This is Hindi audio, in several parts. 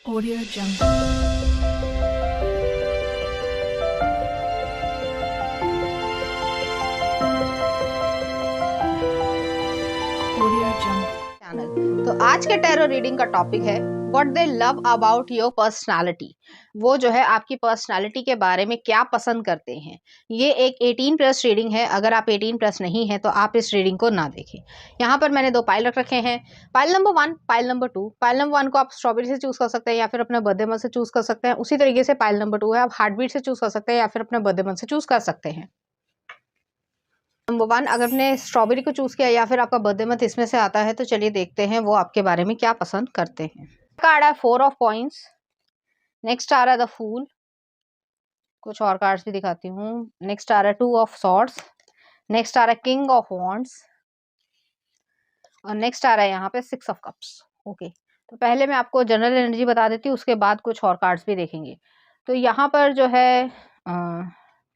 Audio Jungle. Audio Jungle. Channel. तो आज के टैरो रीडिंग का टॉपिक है what they love about your personality. वो जो है आपकी पर्सनालिटी के बारे में क्या पसंद करते हैं। ये एक 18+ रीडिंग है। अगर आप 18+ नहीं है तो आप इस रीडिंग को ना देखें। यहाँ पर मैंने 2 पाइल रख रखे हैं, pile number 1, pile number 2। Pile number 1 को आप स्ट्रॉबेरी से चूज कर सकते हैं या फिर अपने बर्थडे मंथ से चूज कर सकते हैं। उसी तरीके से पाइल नंबर 2 है, आप हार्ट बीट से चूज कर सकते हैं या फिर अपने बर्थडे मंथ से चूज कर सकते हैं। नंबर 1 अगर आपने स्ट्रॉबेरी को चूज किया या फिर आपका बर्थडे मंथ इसमें से आता है तो चलिए देखते हैं वो आपके बारे में क्या पसंद करते हैं। कार्ड है 4 ऑफ कॉइंस। नेक्स्ट आ रहा है द फूल। कुछ और कार्ड्स भी दिखाती हूँ। नेक्स्ट आ रहा है 2 ऑफ सॉर्ड्स। नेक्स्ट आ रहा है किंग ऑफ वॉन्ड्स और नेक्स्ट आ रहा है यहाँ पे 6 ऑफ कप्स। ओके, तो पहले मैं आपको जनरल एनर्जी बता देती हूँ, उसके बाद कुछ और कार्ड्स भी देखेंगे। तो यहाँ पर जो है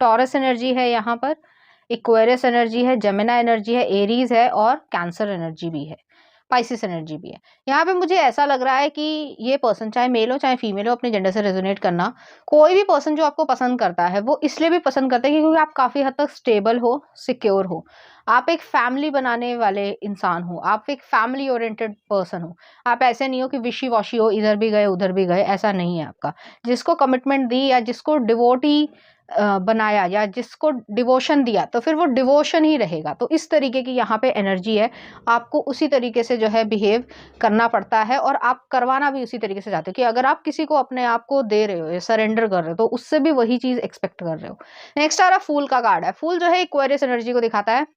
टॉरस एनर्जी है, यहाँ पर इक्वेरियस एनर्जी है, जेमिना एनर्जी है, एरीज है और कैंसर एनर्जी भी है, पाइसिस एनर्जी भी है। यहाँ पे मुझे ऐसा लग रहा है कि ये पर्सन चाहे मेल हो चाहे फीमेल हो, अपने जेंडर से रेजोनेट करना। कोई भी पर्सन जो आपको पसंद करता है वो इसलिए भी पसंद करता है क्योंकि आप काफी हद तक स्टेबल हो, सिक्योर हो, आप एक फैमिली बनाने वाले इंसान हो, आप एक फैमिली ओरिएंटेड पर्सन हो। आप ऐसे नहीं हो कि विशी वॉशी हो, इधर भी गए उधर भी गए, ऐसा नहीं है आपका। जिसको कमिटमेंट दी या जिसको डिवोटी बनाया या जिसको डिवोशन दिया तो फिर वो डिवोशन ही रहेगा। तो इस तरीके की यहाँ पे एनर्जी है। आपको उसी तरीके से जो है बिहेव करना पड़ता है और आप करवाना भी उसी तरीके से चाहते हो कि अगर आप किसी को अपने आप को दे रहे हो या सरेंडर कर रहे हो तो उससे भी वही चीज एक्सपेक्ट कर रहे हो। नेक्स्ट आ रहा फूल का कार्ड है। फूल जो है एक्वेरियस एनर्जी को दिखाता है।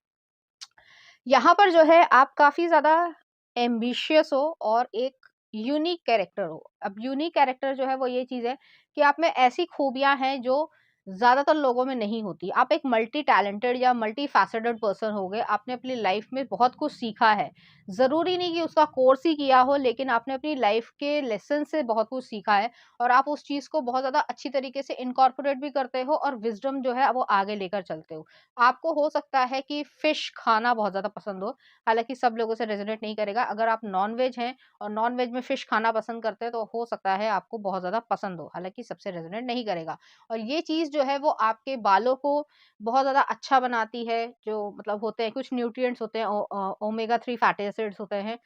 यहाँ पर जो है आप काफी ज्यादा एम्बिशियस हो और एक यूनिक कैरेक्टर हो। अब यूनिक कैरेक्टर जो है वो ये चीज है कि आप में ऐसी खूबियां हैं जो ज्यादातर लोगों में नहीं होती। आप एक मल्टी टैलेंटेड या मल्टी फैसेटेड पर्सन हो गए। आपने अपनी लाइफ में बहुत कुछ सीखा है। जरूरी नहीं कि उसका कोर्स ही किया हो, लेकिन आपने अपनी लाइफ के लेसन से बहुत कुछ सीखा है और आप उस चीज को बहुत ज्यादा अच्छी तरीके से इनकॉर्पोरेट भी करते हो और विजडम जो है वो आगे लेकर चलते हो। आपको हो सकता है कि फिश खाना बहुत ज़्यादा पसंद हो, हालाँकि सब लोगों से रेज़ोनेट नहीं करेगा। अगर आप नॉन-वेज हैं और नॉन-वेज में फिश खाना पसंद करते हैं, तो हो सकता है आपको बहुत ज़्यादा पसंद हो, हालाँकि सबसे रेज़ोनेट नहीं करेगा। और ये चीज़ जो है वो आपके बालों को बहुत ज़्यादा अच्छा बनाती है, जो मतलब होते हैं कुछ न्यूट्रिएंट्स होते हैं, ओमेगा 3 फैटी एसिड्स होते हैं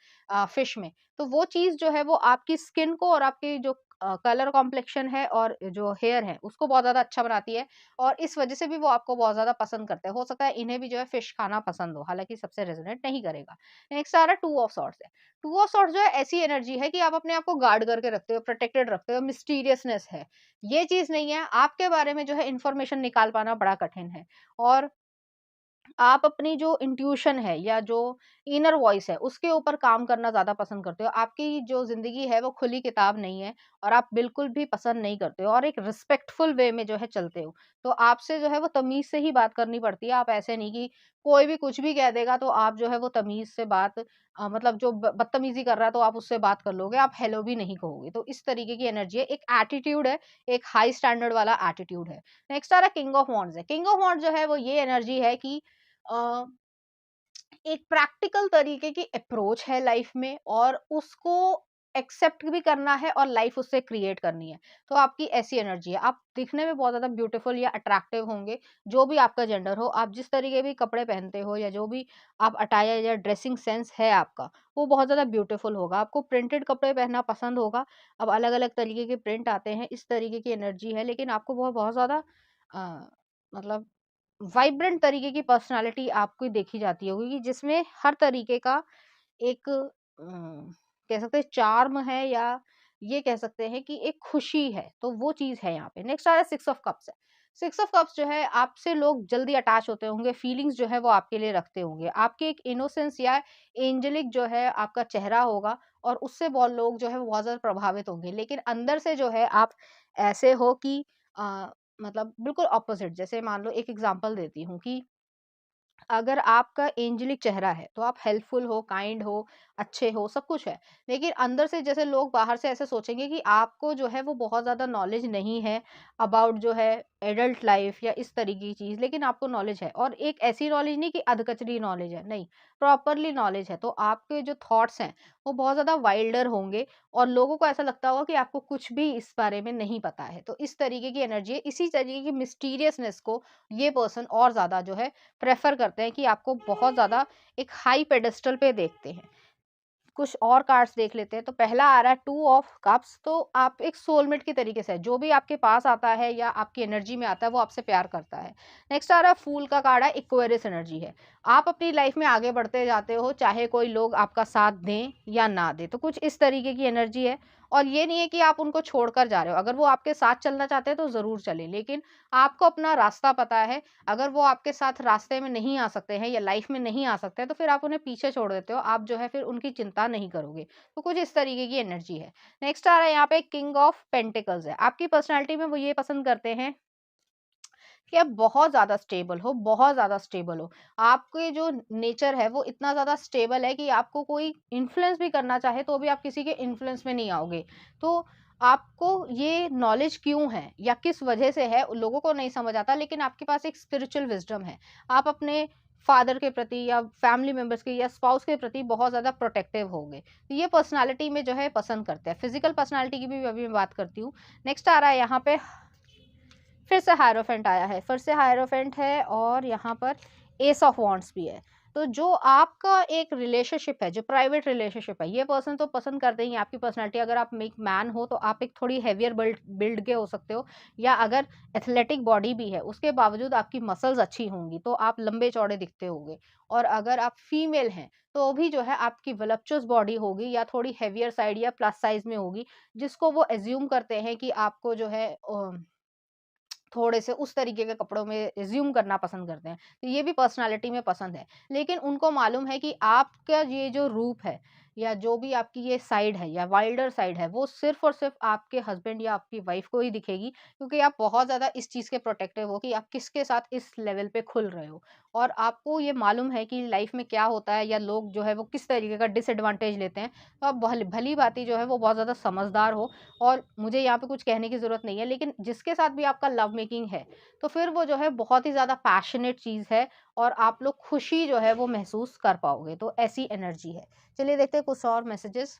फिश में। तो वो चीज़ जो है वो आपकी स्किन को और आपकी जो कलर कॉम्प्लेक्शन है और जो हेयर है, उसको बहुत ज़्यादा अच्छा बनाती है। और इस वजह से भी वो आपको बहुत ज़्यादा पसंद करते हैं। हो सकता है इन्हें भी जो है फिश खाना पसंद हो, हालाँकि सबसे रेज़ोनेट नहीं करेगा। नेक्स्ट आ रहा है 2 ऑफ सॉर्ड्स है। 2 ऑफ सॉर्ड्स जो है ऐसी एनर्जी है कि आप अपने आप को गार्ड करके रखते हो, प्रोटेक्टेड रखते हो, मिस्टीरियसनेस है। ये चीज़ नहीं है, आपके बारे में जो है इन्फॉर्मेशन निकाल पाना बड़ा कठिन है। और आप अपनी जो इंट्यूशन है या जो इनर वॉइस है उसके ऊपर काम करना ज़्यादा पसंद करते हो। आपकी जो ज़िंदगी है वो खुली किताब नहीं है और आप बिल्कुल भी पसंद नहीं करते हो और एक रिस्पेक्टफुल वे में जो है चलते हो। तो आपसे जो है वो तमीज़ से ही बात करनी पड़ती है। आप ऐसे नहीं कि कोई भी कुछ भी कह देगा तो आप जो है वो तमीज़ से बात मतलब जो ब बदतमीज़ी कर रहा है तो आप उससे बात कर लोगे, आप हेलो भी नहीं कहोगे। तो इस तरीके की एनर्जी है, एक एटीट्यूड है, एक हाई स्टैंडर्ड वाला एटीट्यूड है। नेक्स्ट आ रहा है किंग ऑफ वांड्स है। किंग ऑफ वांड्स जो है वो ये एनर्जी है कि अ, एक प्रैक्टिकल तरीके की अप्रोच है लाइफ में और उसको एक्सेप्ट भी करना है और लाइफ उससे क्रिएट करनी है। तो आपकी ऐसी एनर्जी है। आप दिखने में बहुत ज़्यादा ब्यूटीफुल या अट्रैक्टिव होंगे, जो भी आपका जेंडर हो। आप जिस तरीके भी कपड़े पहनते हो या जो भी आप अटायर या ड्रेसिंग सेंस है आपका, वो बहुत ज़्यादा ब्यूटीफुल होगा। आपको प्रिंटेड कपड़े पहनना पसंद होगा। अब अलग-अलग तरीके के प्रिंट आते हैं, इस तरीके की एनर्जी है, लेकिन आपको बहुत बहुत ज़्यादा मतलब वाइब्रेंट तरीके की पर्सनालिटी आपकी देखी जाती होगी कि जिसमें हर तरीके का एक कह सकते हैं चार्म है या ये कह सकते हैं कि एक खुशी है, तो वो चीज है यहाँ पे। नेक्स्ट आ रहा है 6 ऑफ कप्स है। 6 ऑफ कप्स जो है आपसे लोग जल्दी अटैच होते होंगे, फीलिंग्स जो है वो आपके लिए रखते होंगे। आपके एक इनोसेंस या एंजेलिक जो है आपका चेहरा होगा और उससे बहुत लोग जो है वो बहुत ज्यादा प्रभावित होंगे, लेकिन अंदर से जो है आप ऐसे हो कि मतलब बिल्कुल ऑपोजिट। जैसे मान लो एक एग्जांपल देती हूँ कि अगर आपका एंजेलिक चेहरा है तो आप हेल्पफुल हो, काइंड हो, अच्छे हो, सब कुछ है। लेकिन अंदर से जैसे लोग बाहर से ऐसे सोचेंगे कि आपको जो है वो बहुत ज़्यादा नॉलेज नहीं है अबाउट जो है एडल्ट लाइफ या इस तरीके की चीज़, लेकिन आपको नॉलेज है, और एक ऐसी नॉलेज नहीं कि अधकचरी नॉलेज है, नहीं, प्रॉपरली नॉलेज है, तो आपके जो थॉट्स हैं वो बहुत ज़्यादा वाइल्डर होंगे और लोगों को ऐसा लगता होगा कि आपको कुछ भी इस बारे में नहीं पता है। तो इस तरीके की एनर्जी है, इसी तरीके की मिस्टीरियसनेस को ये पर्सन और ज़्यादा जो है प्रेफर करते हैं कि आपको बहुत ज़्यादा एक हाई पेडेस्टल पे देखते हैं। कुछ और कार्ड्स देख लेते हैं। तो पहला आ रहा है टू ऑफ कप्स, तो आप एक सोलमेट की तरीके से, जो भी आपके पास आता है या आपकी एनर्जी में आता है वो आपसे प्यार करता है। नेक्स्ट आ रहा है फूल का कार्ड है, इक्वेरियस एनर्जी है। आप अपनी लाइफ में आगे बढ़ते जाते हो, चाहे कोई लोग आपका साथ दें या ना दें, तो कुछ इस तरीके की एनर्जी है। और ये नहीं है कि आप उनको छोड़कर जा रहे हो, अगर वो आपके साथ चलना चाहते हैं तो ज़रूर चलें, लेकिन आपको अपना रास्ता पता है। अगर वो आपके साथ रास्ते में नहीं आ सकते हैं या लाइफ में नहीं आ सकते हैं, तो फिर आप उन्हें पीछे छोड़ देते हो, आप जो है फिर उनकी चिंता नहीं करोगे। तो कुछ इस तरीके की एनर्जी है। नेक्स्ट आ रहा है यहाँ पे किंग ऑफ पेंटिकल्स है। आपकी पर्सनैलिटी में वो ये पसंद करते हैं कि आप बहुत ज़्यादा स्टेबल हो, बहुत ज़्यादा स्टेबल हो। आपके जो नेचर है वो इतना ज़्यादा स्टेबल है कि आपको कोई इन्फ्लुएंस भी करना चाहे तो भी आप किसी के इन्फ्लुएंस में नहीं आओगे। तो आपको ये नॉलेज क्यों है या किस वजह से है, लोगों को नहीं समझ आता, लेकिन आपके पास एक स्पिरिचुअल विज़डम है। आप अपने फादर के प्रति या फैमिली मेंबर्स के या स्पाउस के प्रति बहुत ज़्यादा प्रोटेक्टिव होगे। तो ये पर्सनैलिटी में जो है पसंद करते हैं। फिज़िकल पर्सनैलिटी की भी अभी मैं बात करती हूँ। नेक्स्ट आ रहा है यहाँ पे, फिर से हायरोफेंट आया है, फिर से हायरोफेंट है और यहाँ पर एस ऑफ वॉन्ड्स भी है। तो जो आपका एक रिलेशनशिप है, जो प्राइवेट रिलेशनशिप है, ये पर्सन तो पसंद करते ही हैं आपकी पर्सनैलिटी। अगर आप एक मैन हो तो आप एक थोड़ी हेवियर बिल्ड बिल्ड के हो सकते हो, या अगर एथलेटिक बॉडी भी है उसके बावजूद आपकी मसल्स अच्छी होंगी तो आप लंबे चौड़े दिखते होंगे। और अगर आप फीमेल हैं तो भी जो है आपकी वलप्चुअस बॉडी होगी या थोड़ी हेवियर साइड या प्लस साइज में होगी, जिसको वो एज्यूम करते हैं कि आपको जो है थोड़े से उस तरीके के कपड़ों में रिज़्यूम करना पसंद करते हैं। तो ये भी पर्सनैलिटी में पसंद है। लेकिन उनको मालूम है कि आपका ये जो रूप है या जो भी आपकी ये साइड है या वाइल्डर साइड है, वो सिर्फ़ और सिर्फ़ आपके हस्बैंड या आपकी वाइफ़ को ही दिखेगी, क्योंकि आप बहुत ज़्यादा इस चीज़ के प्रोटेक्टिव हो कि आप किसके साथ इस लेवल पे खुल रहे हो। और आपको ये मालूम है कि लाइफ़ में क्या होता है या लोग जो है वो किस तरीके का डिसएडवांटेज लेते हैं। तो आप भली-भाँति जो है वो बहुत ज़्यादा समझदार हो, और मुझे यहाँ पे कुछ कहने की ज़रूरत नहीं है, लेकिन जिसके साथ भी आपका लव मेकिंग है, तो फिर वो जो है बहुत ही ज़्यादा पैशनेट चीज़ है और आप लोग खुशी जो है वो महसूस कर पाओगे, तो ऐसी एनर्जी है। चलिए देखते हैं कुछ और मैसेजेस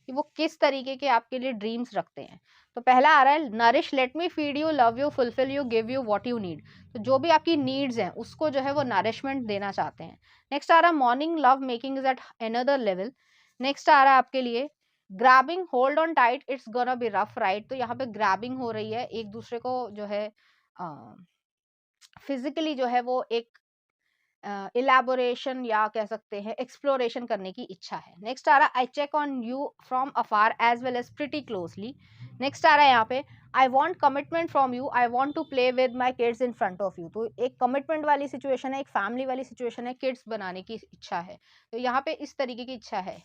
कि वो किस तरीके के आपके लिए ड्रीम्स रखते हैं। तो पहला आ रहा है nourish, let me feed you, love you, fulfil you, give you what you need. तो जो भी आपकी नीड्स हैं उसको जो है वो नरिशमेंट देना चाहते हैं। नेक्स्ट आ रहा है morning love making is at another level. Next आ रहा है आपके लिए grabbing, hold on tight, it's gonna be rough ride. तो यहाँ पे ग्रैबिंग हो रही है, एक दूसरे को जो है फिजिकली जो है वो एक इलैबोरेशन या कह सकते हैं एक्सप्लोरेशन करने की इच्छा है। नेक्स्ट आ रहा है I check on you from afar as well as pretty closely. Next आ रहा है यहाँ पे I want commitment from you, I want to play with my kids in front of you. तो एक कमिटमेंट वाली सिचुएशन है, एक फैमिली वाली सिचुएशन है, किड्स बनाने की इच्छा है। तो यहाँ पे इस तरीके की इच्छा है।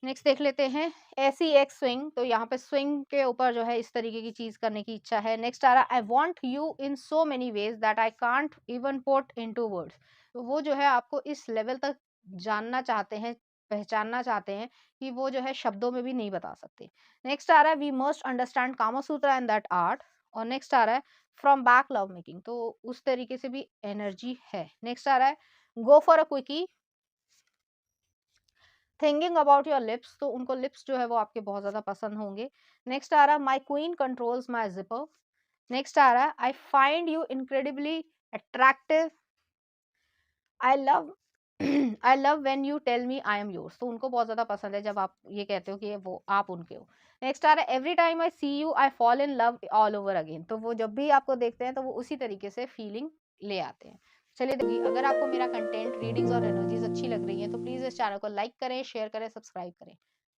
नेक्स्ट देख लेते हैं ऐसी एक स्विंग। तो यहाँ पे स्विंग के ऊपर जो है इस तरीके की चीज करने की इच्छा है। नेक्स्ट आ रहा है आई want you in so many ways that I can't even put into words. तो वो जो है आपको इस लेवल तक जानना चाहते हैं, पहचानना चाहते हैं कि वो जो है शब्दों में भी नहीं बता सकते। नेक्स्ट आ रहा है we must understand Kama Sutra and that art. और नेक्स्ट आ रहा है फ्रॉम बैक लव मेकिंग। तो उस तरीके से भी एनर्जी है। नेक्स्ट आ रहा है go for a quickie, thinking about your lips. तो उनको लिप्स जो है वो आपके बहुत ज्यादा पसंद होंगे। नेक्स्ट आ रहा है my queen controls my zipper. Next आ रहा है I find you incredibly attractive, I love I love when you tell me I am yours. तो उनको बहुत ज्यादा पसंद है जब आप ये कहते हो कि वो आप उनके हो। नेक्स्ट आ रहा है every time I see you I fall in love all over again. तो वो जब भी आपको देखते हैं तो वो उसी तरीके से फीलिंग ले आते हैं। चलिए देखिए, अगर आपको मेरा कंटेंट, रीडिंग्स और एनर्जीज अच्छी लग रही है तो प्लीज इस चैनल को लाइक करें, शेयर करें, सब्सक्राइब करें।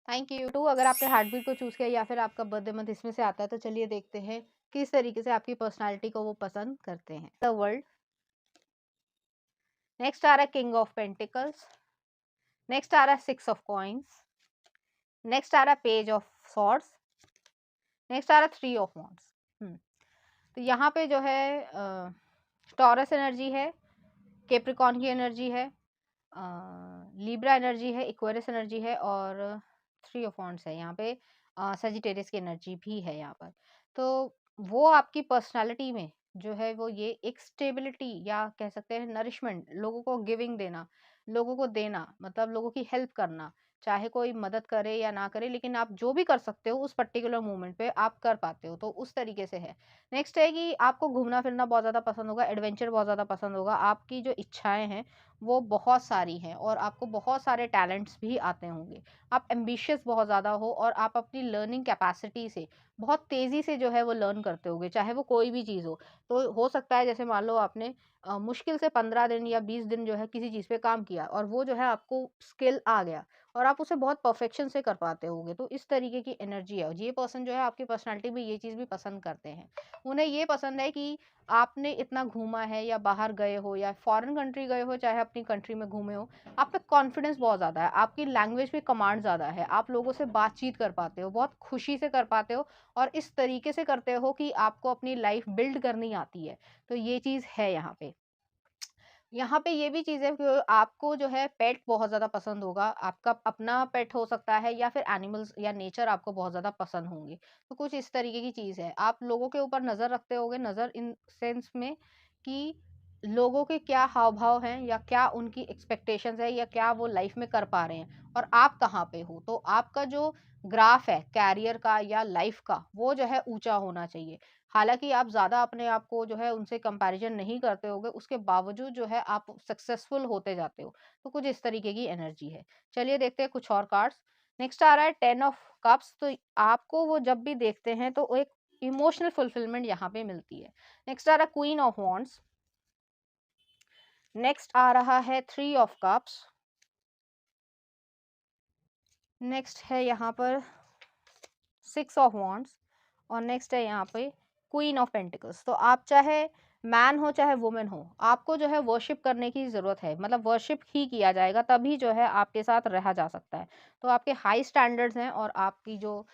Thank you. टू अगर आपने हार्ट बीट को चूज किया या फिर आपका बर्थडे मंथ इसमें से आता है, तो चलिए देखते हैं किस तरीके से आपकी पर्सनालिटी को वो पसंद करते हैं। The world. नेक्स्ट आ रहा है किंग ऑफ पेंटिकल्स। नेक्स्ट आ रहा है सिक्स ऑफ कॉइन्स। नेक्स्ट आ रहा है पेज ऑफ सॉर्ड्स। नेक्स्ट आ रहा है थ्री ऑफ वॉन्ड्स। तो यहाँ पे जो है टॉरस एनर्जी है, कैप्रिकॉर्न की एनर्जी है, लिब्रा एनर्जी है, इक्वेरियस एनर्जी है और थ्री ऑफ वॉन्ड्स है। यहाँ पे सजिटेरियस की एनर्जी भी है यहाँ पर। तो वो आपकी पर्सनैलिटी में जो है वो ये एक स्टेबिलिटी या कह सकते हैं नरिशमेंट, लोगों को गिविंग देना, लोगों को देना, मतलब लोगों की हेल्प करना, चाहे कोई मदद करे या ना करे, लेकिन आप जो भी कर सकते हो उस पर्टिकुलर मोमेंट पे आप कर पाते हो, तो उस तरीके से है। नेक्स्ट है कि आपको घूमना फिरना बहुत ज़्यादा पसंद होगा, एडवेंचर बहुत ज़्यादा पसंद होगा, आपकी जो इच्छाएं हैं वो बहुत सारी हैं और आपको बहुत सारे टैलेंट्स भी आते होंगे। आप एम्बिशियस बहुत ज़्यादा हो और आप अपनी लर्निंग कैपेसिटी से बहुत तेज़ी से जो है वो लर्न करते होगे, चाहे वो कोई भी चीज़ हो। तो हो सकता है जैसे मान लो आपने मुश्किल से 15 दिन या 20 दिन जो है किसी चीज़ पे काम किया और वो जो है आपको स्किल आ गया और आप उसे बहुत परफेक्शन से कर पाते होगे। तो इस तरीके की एनर्जी है और ये पर्सन जो है आपकी पर्सनैलिटी में ये चीज़ भी पसंद करते हैं। उन्हें ये पसंद है कि आपने इतना घूमा है या बाहर गए हो या फॉरेन कंट्री गए हो, चाहे अपनी कंट्री में घूमे हो, आप पे कॉन्फिडेंस बहुत ज़्यादा है, आपकी लैंग्वेज पे कमांड ज़्यादा है, आप लोगों से बातचीत कर पाते हो, बहुत खुशी से कर पाते हो और इस तरीके से करते हो कि आपको अपनी लाइफ बिल्ड करनी आती है। तो ये चीज़ है यहाँ पे। यहाँ पे ये भी चीज़ है कि आपको जो है पेट बहुत ज़्यादा पसंद होगा, आपका अपना पेट हो सकता है या फिर एनिमल्स या नेचर आपको बहुत ज़्यादा पसंद होंगे। तो कुछ इस तरीके की चीज़ है। आप लोगों के ऊपर नज़र रखते होगे, नज़र इन सेंस में कि लोगों के क्या हाव-भाव हैं या क्या उनकी एक्सपेक्टेशंस है या क्या वो लाइफ में कर पा रहे हैं और आप कहाँ पे हो। तो आपका जो ग्राफ है कैरियर का या लाइफ का, वो जो है ऊँचा होना चाहिए। हालाँकि आप ज़्यादा अपने आप को जो है उनसे कंपैरिज़न नहीं करते होगे, उसके बावजूद जो है आप सक्सेसफुल होते जाते हो। तो कुछ इस तरीके की एनर्जी है। चलिए देखते हैं कुछ और कार्ड्स। नेक्स्ट आ रहा है 10 ऑफ कप्स, तो आपको वो जब भी देखते हैं तो एक इमोशनल फुलफिलमेंट यहाँ पे मिलती है। नेक्स्ट आ रहा है क्वीन ऑफ वांड्स। नेक्स्ट आ रहा है 3 ऑफ कप्स। नेक्स्ट है यहाँ पर 6 ऑफ वांड्स और नेक्स्ट है यहाँ पे क्वीन ऑफ पेंटिकल्स। तो आप चाहे मैन हो चाहे वुमेन हो, आपको जो है वर्शिप करने की ज़रूरत है, मतलब वर्शिप ही किया जाएगा तभी जो है आपके साथ रहा जा सकता है। तो आपके हाई स्टैंडर्ड्स हैं और आपकी जो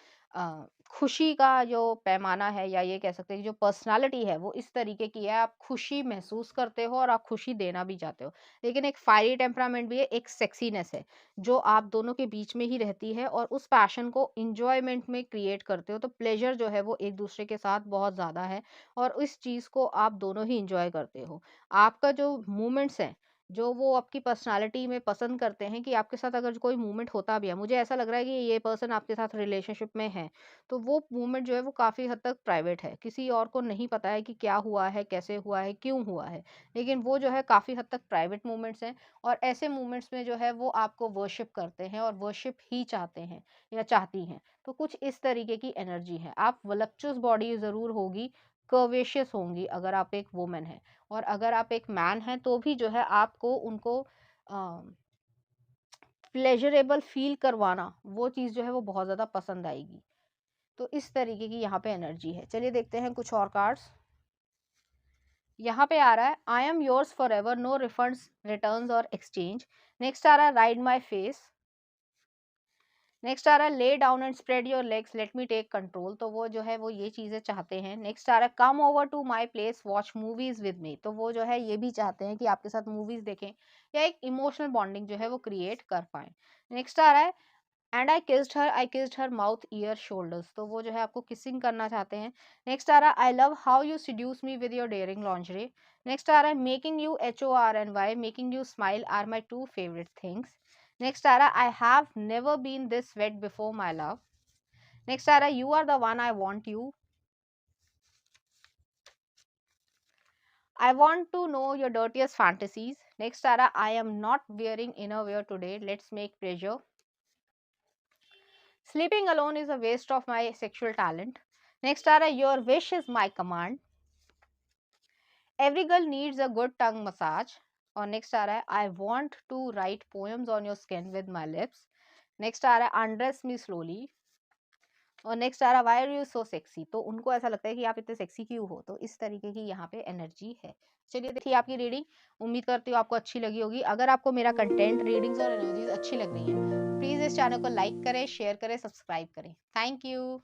खुशी का जो पैमाना है या ये कह सकते हैं कि जो पर्सनालिटी है वो इस तरीके की है, आप खुशी महसूस करते हो और आप खुशी देना भी चाहते हो। लेकिन एक फायरी टेम्परामेंट भी है, एक सेक्सीनेस है जो आप दोनों के बीच में ही रहती है और उस पैशन को एन्जॉयमेंट में क्रिएट करते हो। तो प्लेज़र जो है वो एक-दूसरे के साथ बहुत ज़्यादा है और इस चीज़ को आप दोनों ही एन्जॉय करते हो। आपका जो मूवमेंट्स हैं, जो वो आपकी पर्सनैलिटी में पसंद करते हैं कि आपके साथ अगर कोई मूवमेंट होता भी है, मुझे ऐसा लग रहा है कि ये पर्सन आपके साथ रिलेशनशिप में है, तो वो मूवमेंट जो है वो काफ़ी हद तक प्राइवेट है। किसी और को नहीं पता है कि क्या हुआ है, कैसे हुआ है, क्यों हुआ है। लेकिन वो जो है काफ़ी हद तक प्राइवेट मूवमेंट्स हैं और ऐसे मोमेंट्स में जो है वो आपको वर्शिप करते हैं और वर्शिप ही चाहते हैं या चाहती हैं। तो कुछ इस तरीके की एनर्जी है। आप वोलuptuous बॉडी ज़रूर होगी, कर्वेशियस होंगी अगर आप एक वुमन हैं और अगर आप एक मैन हैं तो भी जो है आपको उनको प्लेजरेबल फ़ील करवाना, वो चीज़ जो है वो बहुत ज़्यादा पसंद आएगी। तो इस तरीके की यहाँ पे एनर्जी है। चलिए देखते हैं कुछ और कार्ड्स। यहाँ पे आ रहा है I am yours forever, no refunds returns और एक्सचेंज। नेक्स्ट आ रहा है राइड माई फेस। नेक्स्ट आ रहा है lay down and spread your legs, let me take control. तो वो जो है वो ये चीज़ें चाहते हैं। नेक्स्ट आ रहा है come over to my place, watch movies with me. तो वो जो है ये भी चाहते हैं कि आपके साथ मूवीज देखें या एक इमोशनल बॉन्डिंग जो है वो क्रिएट कर पाए। नेक्स्ट आ रहा है and I kissed her mouth year shoulders. तो वो जो है आपको किसिंग करना चाहते हैं। नेक्स्ट आ रहा है I love how you seduce me with your daring lingerie. Next आ रहा है making you HORNY, making you smile are my two favourite things. Next आ रहा है I have never been this sweat before my love. Next आ रहा है you are the one I want you. I want to know your dirtiest fantasies. Next आ रहा है I am not wearing inner where today, let's make pleasure. Sleeping alone is a waste of my sexual talent. Next are your wish is my command. Every girl needs a good tongue massage. और next आ रहा है I want to write poems on your skin with my lips. Next आ रहा है undress me slowly. और नेक्स्ट आ रहा है why are you so sexy। तो उनको ऐसा लगता है कि आप इतने सेक्सी क्यों हो। तो इस तरीके की यहाँ पे एनर्जी है। चलिए देखिए आपकी रीडिंग, उम्मीद करती हूँ आपको अच्छी लगी होगी। अगर आपको मेरा कंटेंट, रीडिंग्स और एनर्जीज अच्छी लग रही है, प्लीज़ इस चैनल को लाइक करें, शेयर करें, सब्सक्राइब करें। Thank you.